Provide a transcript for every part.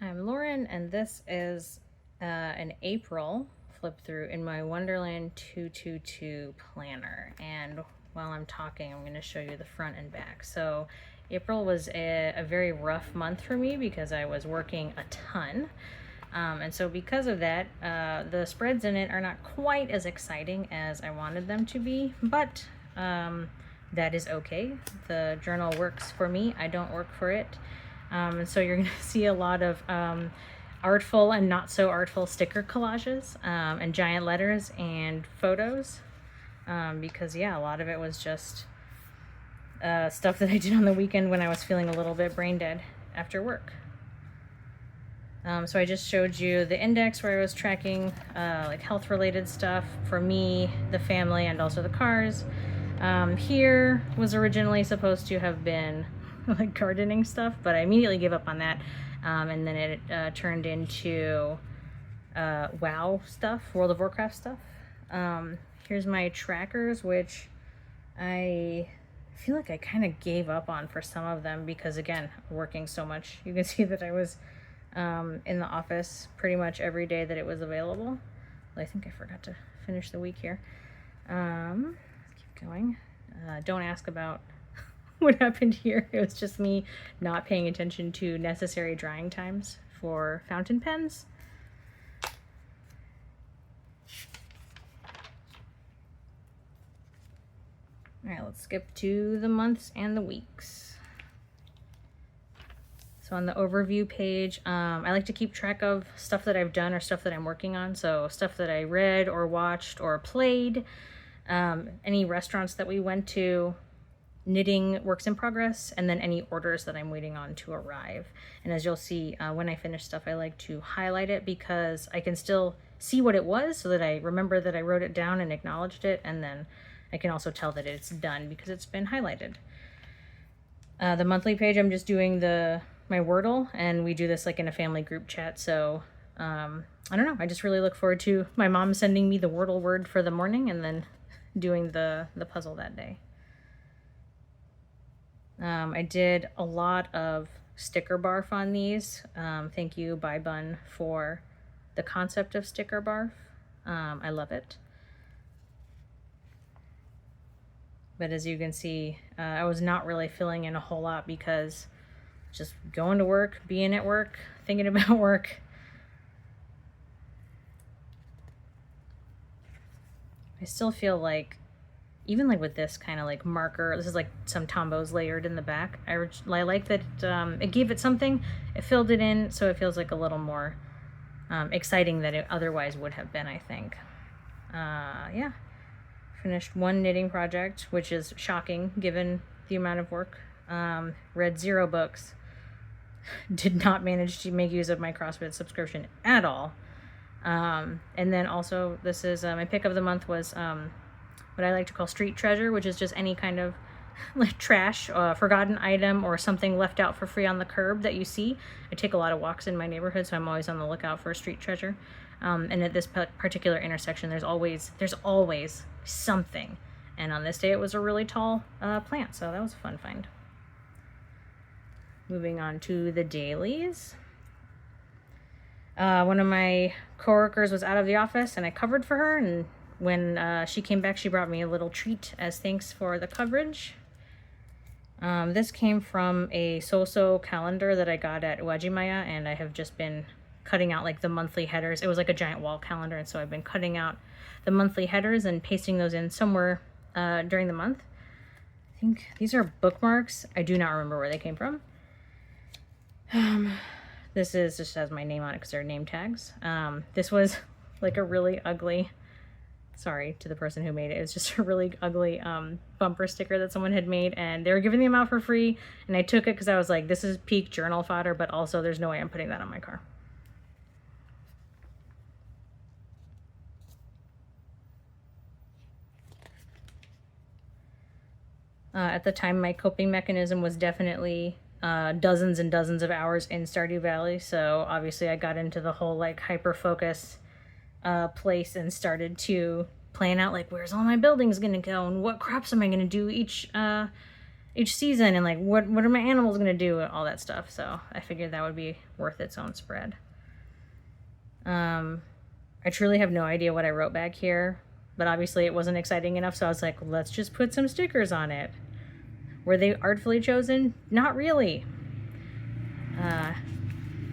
I'm Lauren, and this is an April flip through in my Wonderland 222 planner. And while I'm talking, I'm going to show you the front and back. So April was a very rough month for me because I was working a ton. And so because of that, the spreads in it are not quite as exciting as I wanted them to be, but that is okay. The journal works for me. I don't work for it. And so you're going to see a lot of artful and not so artful sticker collages and giant letters and photos because, yeah, a lot of it was just stuff that I did on the weekend when I was feeling a little bit brain dead after work. So I just showed you the index where I was tracking like health related stuff for me, the family, and also the cars. Here was originally supposed to have been like gardening stuff, but I immediately gave up on that. And then it turned into WoW stuff, World of Warcraft stuff. Here's my trackers, which I feel like I kind of gave up on for some of them because, again, working so much. You can see that I was in the office pretty much every day that it was available. Well, I think I forgot to finish the week here. Let's keep going. Don't ask about what happened here. It was just me not paying attention to necessary drying times for fountain pens. All right, let's skip to the months and the weeks. So on the overview page, I like to keep track of stuff that I've done or stuff that I'm working on. So stuff that I read or watched or played, any restaurants that we went to, knitting works in progress, and then any orders that I'm waiting on to arrive. And as you'll see, when I finish stuff, I like to highlight it because I can still see what it was so that I remember that I wrote it down and acknowledged it, and then I can also tell that it's done because it's been highlighted. The monthly page, I'm just doing my Wordle, and we do this like in a family group chat, so I don't know, I just really look forward to my mom sending me the Wordle word for the morning and then doing the puzzle that day. I did a lot of sticker barf on these. Thank you, Bye Bun, for the concept of sticker barf. I love it. But as you can see, I was not really filling in a whole lot because just going to work, being at work, thinking about work. I still feel like, even like with this kind of like marker, this is like some Tombos layered in the back. I like that it gave it something, it filled it in, so it feels like a little more exciting than it otherwise would have been, I think. Yeah, finished one knitting project, which is shocking given the amount of work. Read 0 books. Did not manage to make use of my CrossFit subscription at all. And then also, this is my pick of the month was what I like to call street treasure, which is just any kind of like trash, forgotten item, or something left out for free on the curb that you see. I take a lot of walks in my neighborhood, so I'm always on the lookout for a street treasure. And at this particular intersection, there's always something. And on this day, it was a really tall plant, so that was a fun find. Moving on to the dailies. One of my coworkers was out of the office, and I covered for her, and when she came back, she brought me a little treat as thanks for the coverage. This came from a so-so calendar that I got at Uwajimaya, and I have just been cutting out like the monthly headers. It was like a giant wall calendar, and so I've been cutting out the monthly headers and pasting those in somewhere during the month. I think these are bookmarks. I do not remember where they came from. This just has my name on it because they're name tags. This was like a really ugly, sorry to the person who made it. It was just a really ugly bumper sticker that someone had made, and they were giving them out for free, and I took it because I was like, this is peak journal fodder, but also there's no way I'm putting that on my car. At the time, my coping mechanism was definitely dozens and dozens of hours in Stardew Valley, so obviously I got into the whole like hyper focus place and started to plan out like, where's all my buildings gonna go and what crops am I gonna do each each season, and like what are my animals gonna do, all that stuff. So I figured that would be worth its own spread. I truly have no idea what I wrote back here, but obviously it wasn't exciting enough, so I was like, let's just put some stickers on it. Were they artfully chosen? Not really.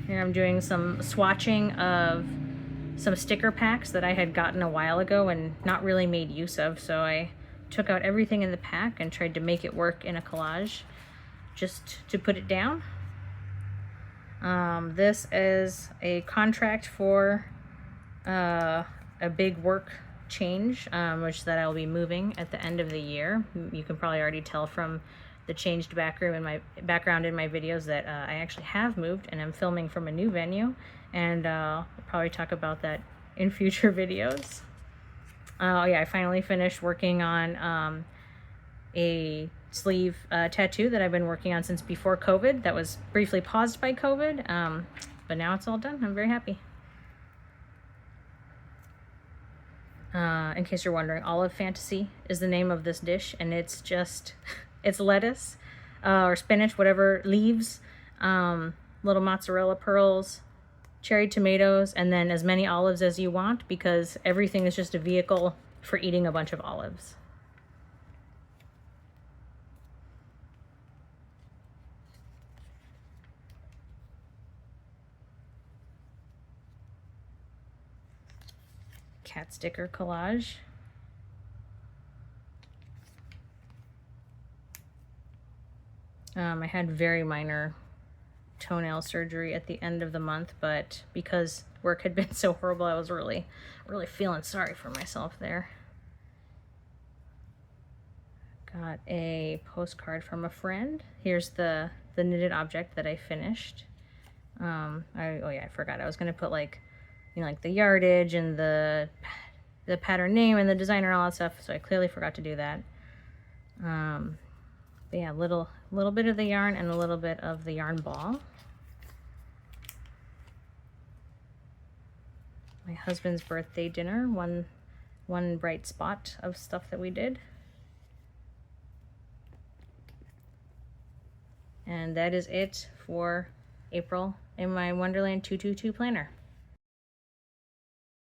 Here I'm doing some swatching of some sticker packs that I had gotten a while ago and not really made use of, so I took out everything in the pack and tried to make it work in a collage just to put it down. This is a contract for a big work change, which that I'll be moving at the end of the year. You can probably already tell from the changed background in my videos that I actually have moved and I'm filming from a new venue, and I'll probably talk about that in future videos. Oh yeah, I finally finished working on a sleeve tattoo that I've been working on since before COVID. That was briefly paused by COVID, but now it's all done. I'm very happy. In case you're wondering, Olive Fantasy is the name of this dish, and it's just, it's lettuce or spinach, whatever, leaves, little mozzarella pearls, cherry tomatoes, and then as many olives as you want, because everything is just a vehicle for eating a bunch of olives. Cat sticker collage. I had very minor toenail surgery at the end of the month, but because work had been so horrible, I was really feeling sorry for myself there. Got a postcard from a friend. Here's the knitted object that I finished. Oh yeah, I forgot. I was gonna put like, you know, like the yardage and the pattern name and the designer and all that stuff, so I clearly forgot to do that. But yeah, little bit of the yarn and a little bit of the yarn ball. My husband's birthday dinner, one bright spot of stuff that we did. And that is it for April in my Wonderland 222 planner.